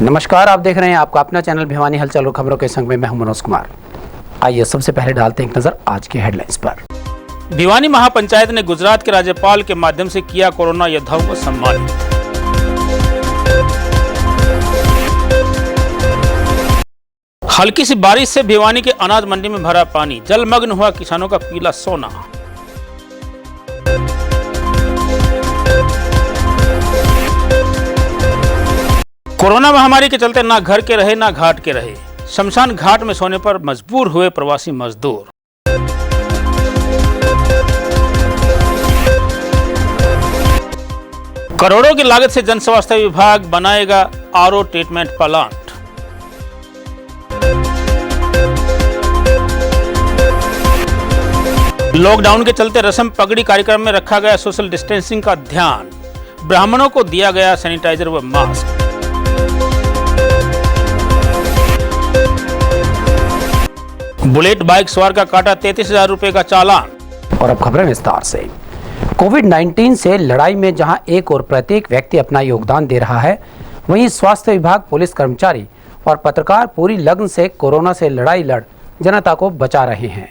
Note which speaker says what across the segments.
Speaker 1: नमस्कार, आप देख रहे हैं आपका अपना चैनल भिवानी हलचल और खबरों के संग में मैं हूं मनोज कुमार। आइए सबसे पहले डालते हैं एक नजर आज की हेडलाइंस पर।
Speaker 2: भिवानी महापंचायत ने गुजरात के राज्यपाल के माध्यम से किया कोरोना योद्धाओं को सम्मानित। हल्की सी बारिश से भिवानी के अनाज मंडी में भरा पानी, जलमग्न हुआ किसानों का पीला सोना। कोरोना महामारी के चलते ना घर के रहे ना घाट के रहे, शमशान घाट में सोने पर मजबूर हुए प्रवासी मजदूर। करोड़ों की लागत से जन स्वास्थ्य विभाग बनाएगा आरओ ट्रीटमेंट प्लांट। लॉकडाउन के चलते रस्म पगड़ी कार्यक्रम में रखा गया सोशल डिस्टेंसिंग का ध्यान, ब्राह्मणों को दिया गया सैनिटाइजर व मास्क। बुलेट बाइक सवार का काटा 33,000 रुपए का चालान।
Speaker 1: और अब खबरें विस्तार से। कोविड-19 से लड़ाई में जहां एक और प्रत्येक व्यक्ति अपना योगदान दे रहा है, वहीं स्वास्थ्य विभाग, पुलिस कर्मचारी और पत्रकार पूरी लगन से कोरोना से लड़ाई लड़ जनता को बचा रहे हैं।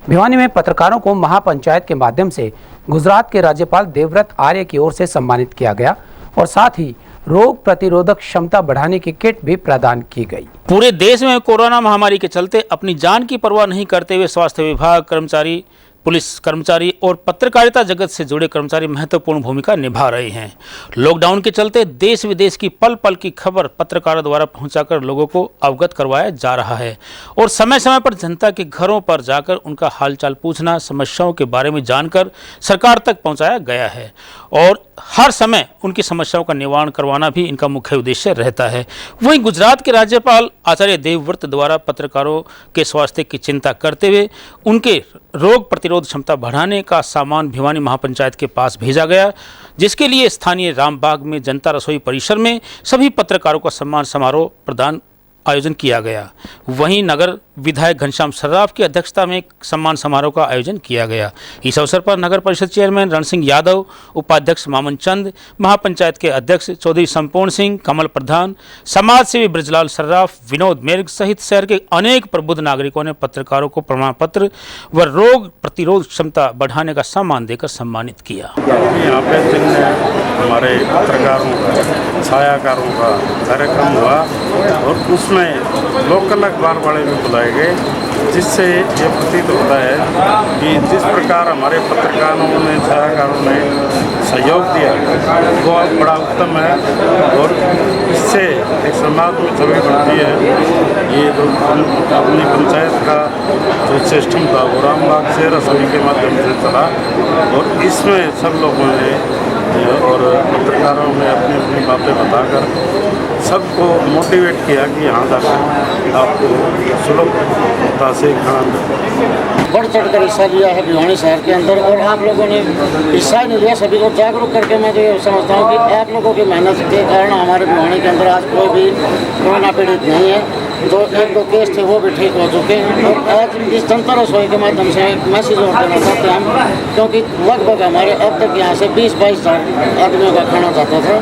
Speaker 1: भिवानी में पत्रकारों को महापंचायत के माध्यम से गुजरात के राज्यपाल देवव्रत आर्य की ओर से सम्मानित किया गया और साथ ही रोग प्रतिरोधक क्षमता बढ़ाने की किट भी प्रदान की गई।
Speaker 2: पूरे देश में कोरोना महामारी के चलते अपनी जान की परवाह नहीं करते हुए स्वास्थ्य विभाग कर्मचारी, पुलिस कर्मचारी और पत्रकारिता जगत से जुड़े कर्मचारी महत्वपूर्ण भूमिका निभा रहे हैं। लॉकडाउन के चलते देश विदेश की पल पल की खबर पत्रकारों द्वारा पहुंचाकर लोगों को अवगत करवाया जा रहा है और समय समय पर जनता के घरों पर जाकर उनका हालचाल पूछना, समस्याओं के बारे में जानकर सरकार तक पहुंचाया गया है और हर समय उनकी समस्याओं का निवारण करवाना भी इनका मुख्य उद्देश्य रहता है। वहीं गुजरात के राज्यपाल आचार्य देवव्रत द्वारा पत्रकारों के स्वास्थ्य की चिंता करते हुए उनके रोग प्रतिरोध क्षमता बढ़ाने का सामान भिवानी महापंचायत के पास भेजा गया, जिसके लिए स्थानीय रामबाग में जनता रसोई परिसर में सभी पत्रकारों का सम्मान समारोह प्रदान आयोजन किया गया। वहीं नगर विधायक घनश्याम सर्राफ की अध्यक्षता में एक सम्मान समारोह का आयोजन किया गया। इस अवसर पर नगर परिषद चेयरमैन रण सिंह यादव, उपाध्यक्ष मामन चंद, महापंचायत के अध्यक्ष चौधरी संपूर्ण सिंह, कमल प्रधान, समाज सेवी ब्रजलाल सर्राफ, विनोद मेर्ग सहित शहर के अनेक प्रबुद्ध नागरिकों ने पत्रकारों को प्रमाण पत्र व रोग प्रतिरोध क्षमता बढ़ाने का सम्मान देकर सम्मानित किया।
Speaker 3: यहाँ पे हमारे पत्रकारों का, छायाकारों का कार्यक्रम हुआ और उसमें लोकल अखबार वाले भी बुलाए गए, जिससे ये प्रतीत होता है कि जिस प्रकार हमारे पत्रकारों ने, छायाकारों ने सहयोग दिया वो बड़ा उत्तम है और इससे एक समाज में छवि बढ़ती है। ये जो अपनी पंचायत का जो सिस्टम था वो रामबाग से रसोई के माध्यम से चला और इसमें सब लोगों ने और पत्रकारों ने अपनी अपनी बातें बताकर सबको मोटिवेट किया कि यहाँ जाकर आपको सुलभता से खाना
Speaker 4: बढ़ चढ़ कर हिस्सा लिया है भिवानी शहर के अंदर और आप लोगों ने हिस्सा नहीं लिया। सभी को जागरूक करके मैं तो ये समझता हूँ कि आप लोगों की मेहनत के कारण हमारे भिवानी के अंदर आज कोई भी कोरोना पीड़ित नहीं है। जो 1-2 केस थे वो भी ठीक हो चुके हैं और आज इस जनता रसोई के माध्यम से एक मैसेज और देना चाहते हैं हम, क्योंकि लगभग हमारे अब तक यहाँ से 20-22 हज़ार आदमियों का खाना जाता था।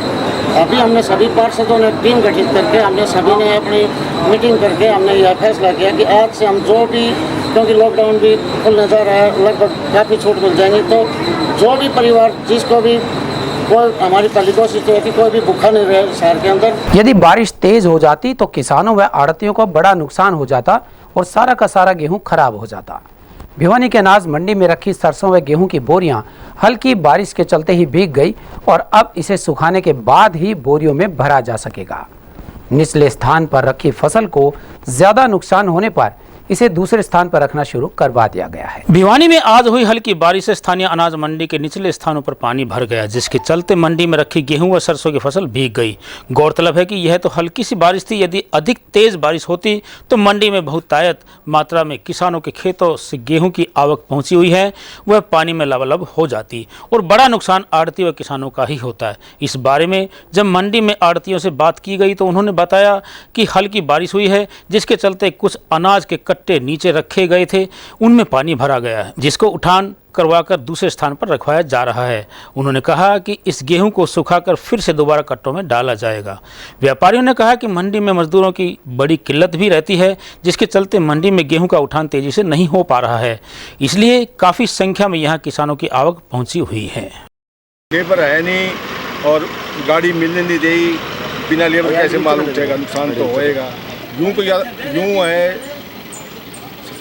Speaker 4: अभी हमने सभी पार्षदों ने टीम गठित करके हमने सभी ने अपनी मीटिंग करके हमने यह फैसला किया कि आज से हम जो भी, क्योंकि लॉकडाउन भी खुलने जा रहा है, लगभग काफ़ी छूट मिल जाएंगी, तो जो भी परिवार जिसको भी कोई, हमारी पहली कोशिश तो है कि कोई भी भूखा नहीं रहे शहर के अंदर।
Speaker 1: यदि बारिश तेज हो जाती तो किसानों व आड़तियों को बड़ा नुकसान हो जाता और सारा का सारा गेहूं खराब हो जाता। भिवानी के अनाज मंडी में रखी सरसों व गेहूं की बोरियां हल्की बारिश के चलते ही भीग गई और अब इसे सुखाने के बाद ही बोरियों में भरा जा सकेगा। निचले स्थान पर रखी फसल को ज्यादा नुकसान होने पर इसे दूसरे स्थान पर रखना शुरू करवा दिया गया है।
Speaker 2: भिवानी में आज हुई हल्की बारिश से स्थानीय अनाज मंडी के निचले स्थानों पर पानी भर गया, जिसके चलते मंडी में रखी गेहूं व सरसों की फसल भीग गई। गौरतलब है कि यह तो हल्की सी बारिश थी, यदि अधिक तेज बारिश होती तो मंडी में बहुतायत मात्रा में किसानों के खेतों से गेहूं की आवक पहुंची हुई है, वह पानी में लबालब हो जाती और बड़ा नुकसान आड़ती व किसानों का ही होता है। इस बारे में जब मंडी में आड़तियों से बात की गई तो उन्होंने बताया कि हल्की बारिश हुई है, जिसके चलते कुछ अनाज के कट्टे नीचे रखे गए थे, उनमें पानी भरा गया है, जिसको उठान करवाकर दूसरे स्थान पर रखवाया जा रहा है। उन्होंने कहा कि इस गेहूं को सुखाकर फिर से दोबारा कट्टों में डाला जाएगा। व्यापारियों ने कहा कि मंडी में मजदूरों की बड़ी किल्लत भी रहती है, जिसके चलते मंडी में गेहूं का उठान तेजी से नहीं हो पा रहा है, इसलिए काफ़ी संख्या में यहाँ किसानों की आवक पहुँची हुई है।
Speaker 5: लेबर है नहीं और गाड़ी मिलने नहीं देगी, बिना लेबर कैसे माल उठेगा, नुकसान तो होएगा। यूँ तो यूँ है,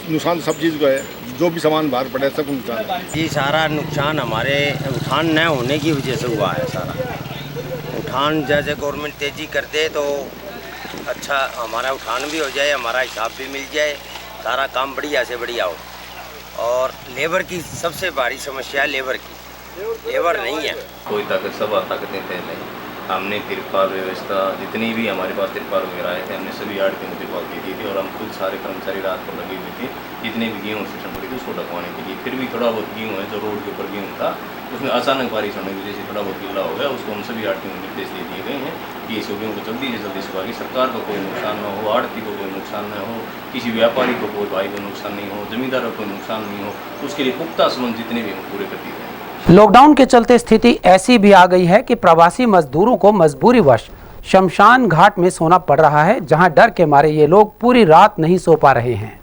Speaker 5: नुकसान सब चीज़ को है, जो भी सामान बाहर पड़े सब नुकसान है।
Speaker 6: ये सारा नुकसान हमारे उठान न होने की वजह से हुआ है। सारा उठान जैसे गवर्नमेंट तेज़ी कर दे तो अच्छा, हमारा उठान भी हो जाए, हमारा हिसाब भी मिल जाए, सारा काम बढ़िया से बढ़िया हो। और लेबर की सबसे बड़ी समस्या है, लेबर की, लेबर नहीं है।
Speaker 7: कोई ताकत, सब ताकतें थे नहीं। हमने तिरपाल व्यवस्था, जितनी भी हमारे पास तिरपाल वगैरह आए थे, हमने सभी आड़ के तिरपाल दे दी थी और हम खुद सारे कर्मचारी रात को लगे हुए थे, जितने भी गेहूँ सिस्टम पड़ी थी उसको ढकवाने के लिए। फिर भी थोड़ा बहुत गेहूँ है जो रोड के ऊपर गेहूँ था, उसमें अचानक बारिश होने की वजह से थोड़ा बहुत गिल्ला हो गया, उसको हम सभी आड़ती को निर्देश दे दिए गए हैं कि इस गेहूँ को जल्दी से जल्दी सुखा के सरकार को कोई नुकसान न हो, आड़ती को कोई नुकसान न हो, किसी व्यापारी को कोई भाई को नुकसान नहीं हो, जमींदारों को नुकसान नहीं हो, उसके लिए पुख्ता संबंध जितने भी हम पूरे कर दिए हैं।
Speaker 1: लॉकडाउन के चलते स्थिति ऐसी भी आ गई है कि प्रवासी मजदूरों को मजबूरीवश शमशान घाट में सोना पड़ रहा है, जहां डर के मारे ये लोग पूरी रात नहीं सो पा रहे हैं।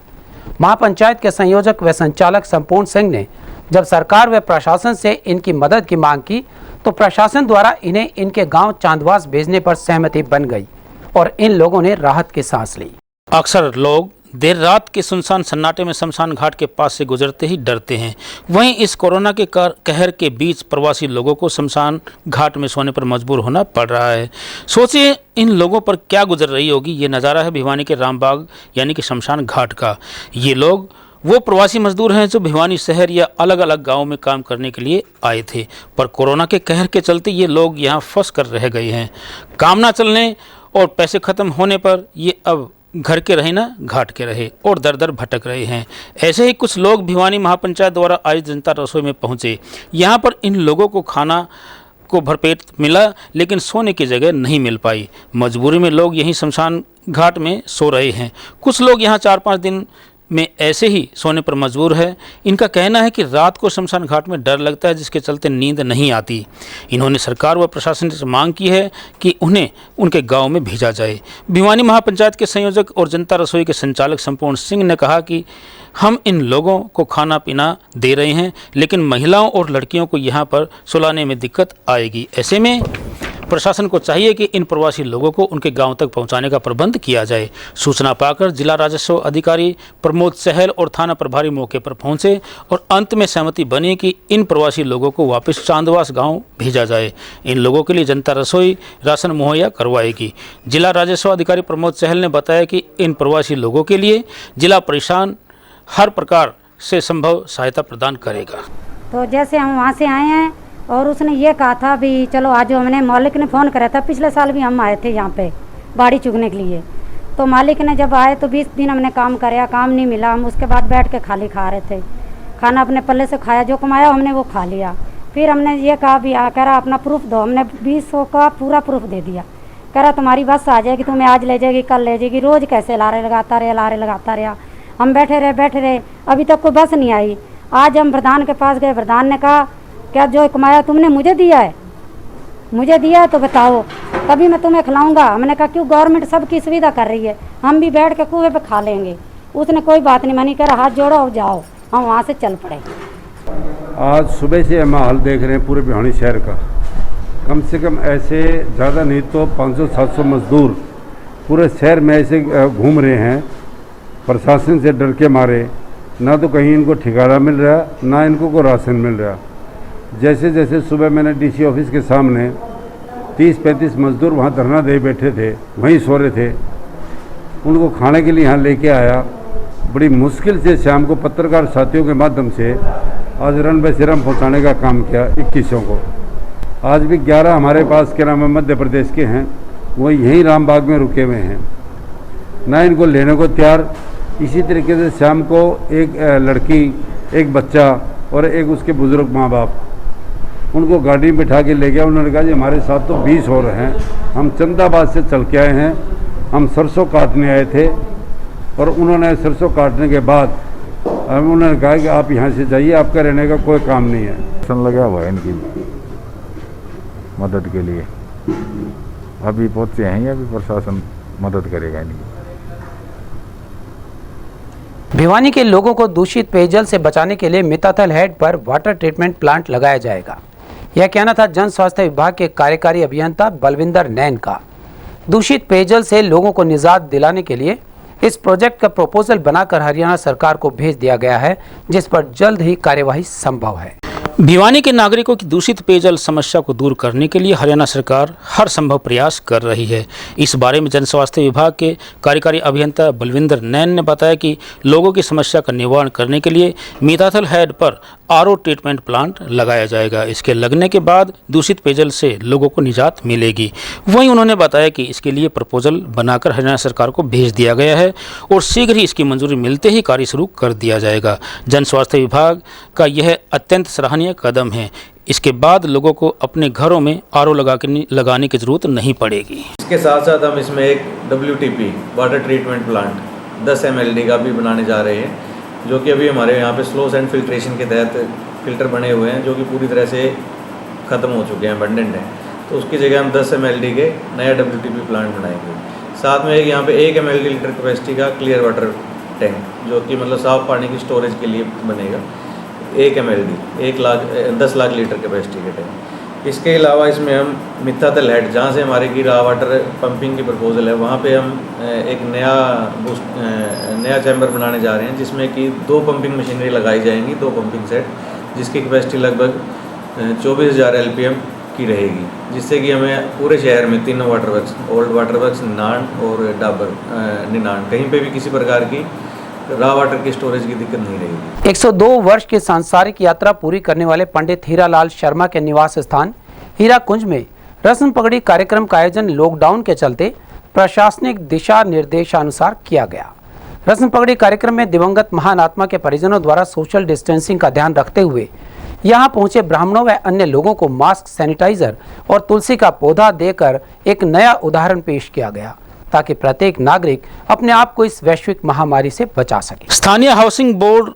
Speaker 1: महापंचायत के संयोजक व संचालक संपूर्ण सिंह ने जब सरकार व प्रशासन से इनकी मदद की मांग की तो प्रशासन द्वारा इन्हें इनके गांव चांदवास भेजने पर सहमति बन गई और इन लोगों ने राहत की सांस ली।
Speaker 2: अक्सर लोग देर रात के सुनसान सन्नाटे में शमशान घाट के पास से गुजरते ही डरते हैं। वहीं इस कोरोना के कहर के बीच प्रवासी लोगों को शमशान घाट में सोने पर मजबूर होना पड़ रहा है। सोचिए इन लोगों पर क्या गुजर रही होगी। ये नज़ारा है भिवानी के रामबाग यानी कि शमशान घाट का। ये लोग वो प्रवासी मजदूर हैं जो भिवानी शहर या अलग अलग गाँव में काम करने के लिए आए थे, पर कोरोना के कहर के चलते ये लोग यहाँ फंस कर रह गए हैं। काम ना चलने और पैसे ख़त्म होने पर ये अब घर के रहे ना घाट के रहे और दर दर भटक रहे हैं। ऐसे ही कुछ लोग भिवानी महापंचायत द्वारा आयोजित जनता रसोई में पहुंचे। यहाँ पर इन लोगों को खाना को भरपेट मिला, लेकिन सोने की जगह नहीं मिल पाई। मजबूरी में लोग यहीं शमशान घाट में सो रहे हैं। कुछ लोग यहाँ 4-5 दिन में ऐसे ही सोने पर मजबूर है। इनका कहना है कि रात को शमशान घाट में डर लगता है, जिसके चलते नींद नहीं आती। इन्होंने सरकार व प्रशासन से मांग की है कि उन्हें उनके गांव में भेजा जाए। भिवानी महापंचायत के संयोजक और जनता रसोई के संचालक संपूर्ण सिंह ने कहा कि हम इन लोगों को खाना पीना दे रहे हैं, लेकिन महिलाओं और लड़कियों को यहाँ पर सुलाने में दिक्कत आएगी। ऐसे में प्रशासन को चाहिए कि इन प्रवासी लोगों को उनके गांव तक पहुंचाने का प्रबंध किया जाए। सूचना पाकर जिला राजस्व अधिकारी प्रमोद सहल और थाना प्रभारी मौके पर पहुंचे और अंत में सहमति बनी कि इन प्रवासी लोगों को वापस चांदवास गांव भेजा जाए। इन लोगों के लिए जनता रसोई राशन मुहैया करवाएगी। जिला राजस्व अधिकारी प्रमोद सहल ने बताया कि इन प्रवासी लोगों के लिए जिला प्रशासन हर प्रकार से संभव सहायता प्रदान करेगा।
Speaker 8: तो जैसे हम वहाँ से आए हैं और उसने ये कहा था भी चलो आज, हमने मालिक ने फ़ोन करा था, पिछले साल भी हम आए थे यहाँ पे बाड़ी चुगने के लिए। तो मालिक ने जब आए तो 20 दिन हमने काम कराया, काम नहीं मिला। हम उसके बाद बैठ के खाली खा रहे थे, खाना अपने पल्ले से खाया, जो कमाया हमने वो खा लिया। फिर हमने ये कहा भी कह रहा अपना प्रूफ दो। हमने 200 का पूरा प्रूफ दे दिया। कह रहा तुम्हारी बस आ जाएगी, तुम्हें आज ले जाएगी, कल ले जाएगी। रोज़ कैसे लारे लगाता रहा। हम बैठे रहे, अभी तक कोई बस नहीं आई। आज हम प्रधान के पास गए, प्रधान ने कहा क्या जो कमाया तुमने मुझे दिया है तो बताओ, तभी मैं तुम्हें खिलाऊंगा। हमने कहा क्यों, गवर्नमेंट सबकी सुविधा कर रही है, हम भी बैठ के कुएं पे खा लेंगे। उसने कोई बात नहीं मानी, कह हाथ जोड़ो और जाओ। हम वहाँ से चल पड़े।
Speaker 9: आज सुबह से हम हाल देख रहे हैं पूरे भिवानी शहर का। कम से कम ऐसे ज़्यादा नहीं तो 500-700 मजदूर पूरे शहर में ऐसे घूम रहे हैं, प्रशासन से डर के मारे। ना तो कहीं इनको ठिकाना मिल रहा, ना इनको को राशन मिल रहा। जैसे जैसे सुबह मैंने डीसी ऑफिस के सामने 30-35 मजदूर वहाँ धरना दे बैठे थे, वहीं सो रहे थे, उनको खाने के लिए यहाँ लेके आया। बड़ी मुश्किल से शाम को पत्रकार साथियों के माध्यम से आज रन बसेरम पहुँचाने का काम किया 2100 को। आज भी 11 हमारे पास के नाम मध्य प्रदेश के हैं, वो यहीं रामबाग में रुके हुए हैं, ना इनको लेने को तैयार। इसी तरीके से शाम को एक लड़की, एक बच्चा और एक उसके बुजुर्ग माँ बाप, उनको गाड़ी में बिठा के ले गया। उन्होंने कहा जी हमारे साथ तो 20 हो रहे हैं, हम चंदाबाद से चल के आए हैं, हम सरसों काटने आए थे। और उन्होंने सरसों काटने के बाद अब उन्होंने कहा कि आप यहाँ से जाइए, आपका रहने का कोई काम नहीं है।
Speaker 10: प्रशासन लगा हुआ है इनकी मदद के लिए। अभी पहुँचे हैं, अभी प्रशासन मदद करेगा इनकी।
Speaker 1: भिवानी के लोगों को दूषित पेयजल से बचाने के लिए मिताथल हेड पर वाटर ट्रीटमेंट प्लांट लगाया जाएगा। यह कहना था जन स्वास्थ्य विभाग के कार्यकारी अभियंता बलविंदर नैन का। दूषित पेयजल से लोगों को निजात दिलाने के लिए इस प्रोजेक्ट का प्रपोजल बनाकर हरियाणा सरकार को भेज दिया गया है, जिस पर जल्द ही कार्यवाही संभव है।
Speaker 2: भिवानी के नागरिकों की दूषित पेयजल समस्या को दूर करने के लिए हरियाणा सरकार हर संभव प्रयास कर रही है। इस बारे में जन स्वास्थ्य विभाग के कार्यकारी अभियंता बलविंदर नैन ने बताया कि लोगों की समस्या का निवारण करने के लिए मिताथल हेड पर आरओ ट्रीटमेंट प्लांट लगाया जाएगा। इसके लगने के बाद दूषित पेयजल से लोगों को निजात मिलेगी। वहीं उन्होंने बताया कि इसके लिए प्रपोजल बनाकर हरियाणा सरकार को भेज दिया गया है और शीघ्र ही इसकी मंजूरी मिलते ही कार्य शुरू कर दिया जाएगा। जन स्वास्थ्य विभाग का यह अत्यंत सराहनीय कदम है। इसके बाद लोगों को अपने घरों में आरओ लगाने की जरूरत नहीं पड़ेगी।
Speaker 11: इसके साथ साथ हम इसमें एक WTP water treatment plant 10 mld का भी बनाने जा रहे हैं, जो कि अभी हमारे यहाँ पे स्लो एंड फिल्ट्रेशन के तहत फ़िल्टर बने हुए हैं, जो कि पूरी तरह से ख़त्म हो चुके हैं, अबंडेंट हैं। तो उसकी जगह हम 10 mld के नया WTP प्लांट बनाएंगे। साथ में यहाँ पे 1 ml लीटर कैपेसिटी का क्लियर वाटर टैंक, जो कि मतलब साफ़ पानी की स्टोरेज के लिए बनेगा। 1 mld 10 लाख लीटर कैपेसिटी के टैंक। इसके अलावा इसमें हम मिताथल हेड, जहाँ से हमारे की रा वाटर पंपिंग की प्रपोजल है, वहाँ पे हम एक नया चैम्बर बनाने जा रहे हैं, जिसमें कि 2 पंपिंग मशीनरी लगाई जाएंगी, 2 पंपिंग सेट, जिसकी कैपेसिटी लगभग 24,000 LPM की रहेगी, जिससे कि हमें पूरे शहर में 3 water works, old water works, निनान और डाबर निनान, कहीं पे भी किसी प्रकार की रा वाटर की स्टोरेज की दिक्कत नहीं रहेगी।
Speaker 1: 102 वर्ष की सांसारिक यात्रा पूरी करने वाले पंडित हीरालाल शर्मा के निवास स्थान हीरा कुंज में रस्म पगड़ी कार्यक्रम का आयोजन लॉकडाउन के चलते प्रशासनिक दिशा निर्देशानुसार किया गया। रस्म पगड़ी कार्यक्रम में दिवंगत महान आत्मा के परिजनों द्वारा सोशल डिस्टेंसिंग का ध्यान रखते हुए यहां पहुंचे ब्राह्मणों व अन्य लोगों को मास्क, सैनिटाइजर और तुलसी का पौधा देकर एक नया उदाहरण पेश किया गया, ताकि प्रत्येक नागरिक अपने आप को इस वैश्विक महामारी से बचा सके।
Speaker 2: स्थानीय हाउसिंग बोर्ड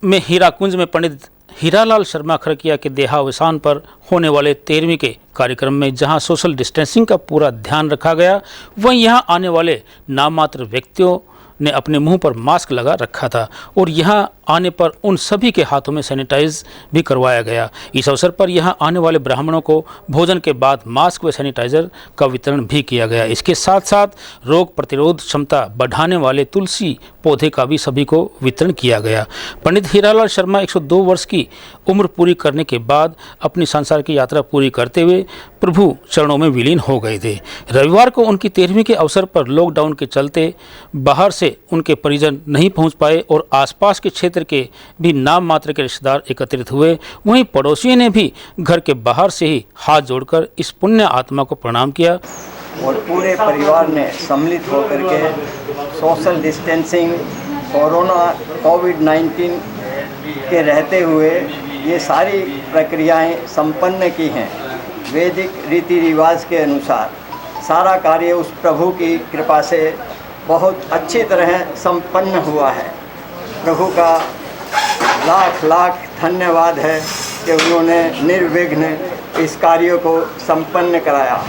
Speaker 2: में हीराकुंज में पंडित हीरालाल शर्मा खरकिया के देहावसान पर होने वाले 13वीं के कार्यक्रम में जहां सोशल डिस्टेंसिंग का पूरा ध्यान रखा गया, वहीं यहां आने वाले नाममात्र व्यक्तियों ने अपने मुंह पर मास्क लगा रखा था और यहां आने पर उन सभी के हाथों में सैनिटाइज भी करवाया गया। इस अवसर पर यहां आने वाले ब्राह्मणों को भोजन के बाद मास्क व सैनिटाइजर का वितरण भी किया गया। इसके साथ साथ रोग प्रतिरोध क्षमता बढ़ाने वाले तुलसी पौधे का भी सभी को वितरण किया गया। पंडित हीरालाल शर्मा 102 वर्ष की उम्र पूरी करने के बाद अपनी संसार की यात्रा पूरी करते हुए प्रभु चरणों में विलीन हो गए थे। रविवार को उनकी 13वीं के अवसर पर लॉकडाउन के चलते बाहर से उनके परिजन नहीं पहुंच पाए और आसपास के क्षेत्र के भी नाम मात्र के रिश्तेदार एकत्रित हुए। वहीं पड़ोसियों ने भी घर के बाहर से ही हाथ जोड़कर इस पुण्य आत्मा को प्रणाम किया
Speaker 12: और पूरे परिवार ने सम्मिलित होकर के सोशल डिस्टेंसिंग, कोविड-19 के रहते हुए ये सारी प्रक्रियाएं संपन्न की हैं। वैदिक रीति रिवाज के अनुसार सारा कार्य उस प्रभु की कृपा से बहुत अच्छी तरह संपन्न हुआ है। प्रभु का लाख लाख धन्यवाद है कि उन्होंने निर्विघ्न इस कार्य को संपन्न कराया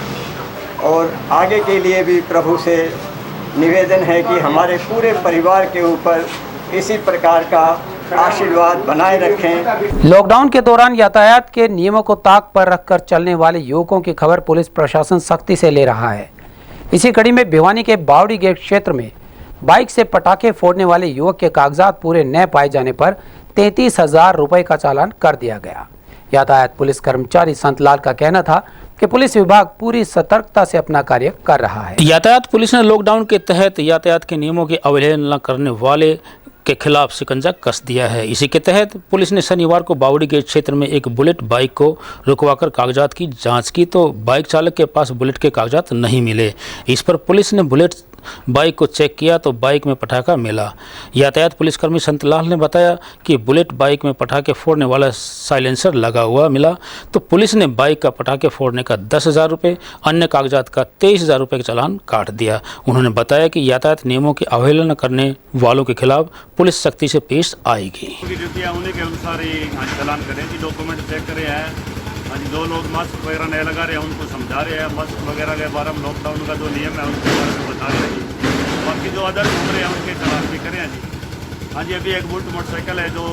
Speaker 12: और आगे के लिए भी प्रभु से निवेदन है कि हमारे पूरे परिवार के ऊपर इसी प्रकार का आशीर्वाद बनाए रखें।
Speaker 1: लॉकडाउन के दौरान यातायात के नियमों को ताक पर रखकर चलने वाले युवकों की खबर पुलिस प्रशासन सख्ती से ले रहा है। इसी कड़ी में भिवानी के बावड़ी गेट क्षेत्र में बाइक से पटाखे फोड़ने वाले युवक के कागजात पूरे न पाए जाने पर 33,000 रुपए का चालान कर दिया गया। यातायात पुलिस कर्मचारी संतलाल का कहना था कि पुलिस विभाग पूरी सतर्कता से अपना कार्य कर रहा है।
Speaker 2: यातायात पुलिस ने लॉकडाउन के तहत यातायात के नियमों की अवहेलना करने वाले के खिलाफ शिकंजा कस दिया है। इसी के तहत पुलिस ने शनिवार को बावड़ी गेट क्षेत्र में एक बुलेट बाइक को रुकवाकर कागजात की जांच की तो बाइक चालक के पास बुलेट के कागजात नहीं मिले। इस पर पुलिस ने बुलेट बाइक को चेक किया तो बाइक में पटाखा मिला। यातायात पुलिसकर्मी संतलाल ने बताया कि बुलेट बाइक में पटाखे फोड़ने वाला साइलेंसर लगा हुआ मिला, तो पुलिस ने बाइक का पटाखे फोड़ने का 10,000 रुपये, अन्य कागजात का 23,000 रुपये का चालान काट दिया। उन्होंने बताया कि यातायात नियमों की अवहेलना करने वालों के खिलाफ पुलिस सख्ती से पेश आएगी।
Speaker 3: उन्हीं के अनुसार ही चालान करें जी, डॉक्यूमेंट चेक करे हैं। जो लोग मास्क वगैरह नहीं लगा रहे हैं उनको समझा रहे हैं, मास्क वगैरह के बारे में लॉकडाउन का जो नियम है उसके बारे में बता रहे हैं। बाकी जो अदर घूम रहे हैं उनके चालान भी करें जी। हाँ जी, अभी एक बुलेट मोटरसाइकिल है जो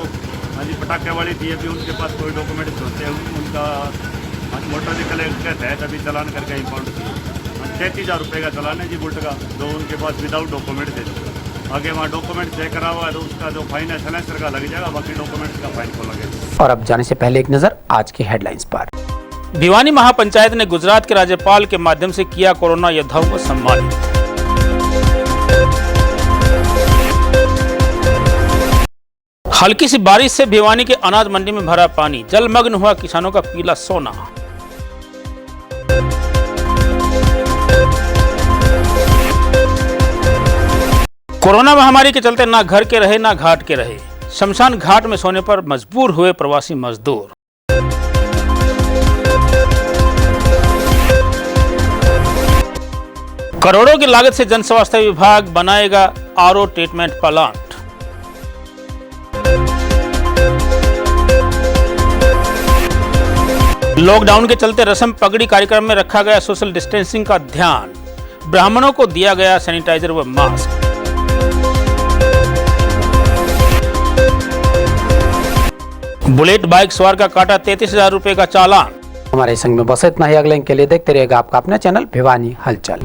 Speaker 3: हाँ जी पटाखे वाली थी, अभी उनके पास कोई डॉक्यूमेंट्स होते हैं उनका हाँ मोटरसाइकिल के तहत अभी चालान करके इम्पाउंड किया। 33,000 रुपये का चालान है जी बुलेट का, जो उनके पास विदाउट डॉक्यूमेंट थे। आगे वहाँ डॉक्यूमेंट चेक करा हुआ है तो उसका जो फाइन है साइलेंसर का लग जाएगा, बाकी डॉक्यूमेंट्स का फाइन को लगेगा।
Speaker 1: और अब जाने से पहले एक नजर आज की हेडलाइंस पर।
Speaker 2: भिवानी महापंचायत ने गुजरात के राज्यपाल के माध्यम से किया कोरोना योद्धाओं को सम्मानित। हल्की सी बारिश से भिवानी के अनाज मंडी में भरा पानी, जलमग्न हुआ किसानों का पीला सोना। कोरोना महामारी के चलते ना घर के रहे ना घाट के रहे, शमशान घाट में सोने पर मजबूर हुए प्रवासी मजदूर। करोड़ों की लागत से जन स्वास्थ्य विभाग बनाएगा आरओ ट्रीटमेंट प्लांट। लॉकडाउन के चलते रस्म पगड़ी कार्यक्रम में रखा गया सोशल डिस्टेंसिंग का ध्यान, ब्राह्मणों को दिया गया सैनिटाइजर व मास्क। बुलेट बाइक सवार का काटा 33,000 रुपए का चालान।
Speaker 1: हमारे संग में बस इतना ही। अगले के लिए देखते रहेगा आपका अपना चैनल भिवानी हलचल।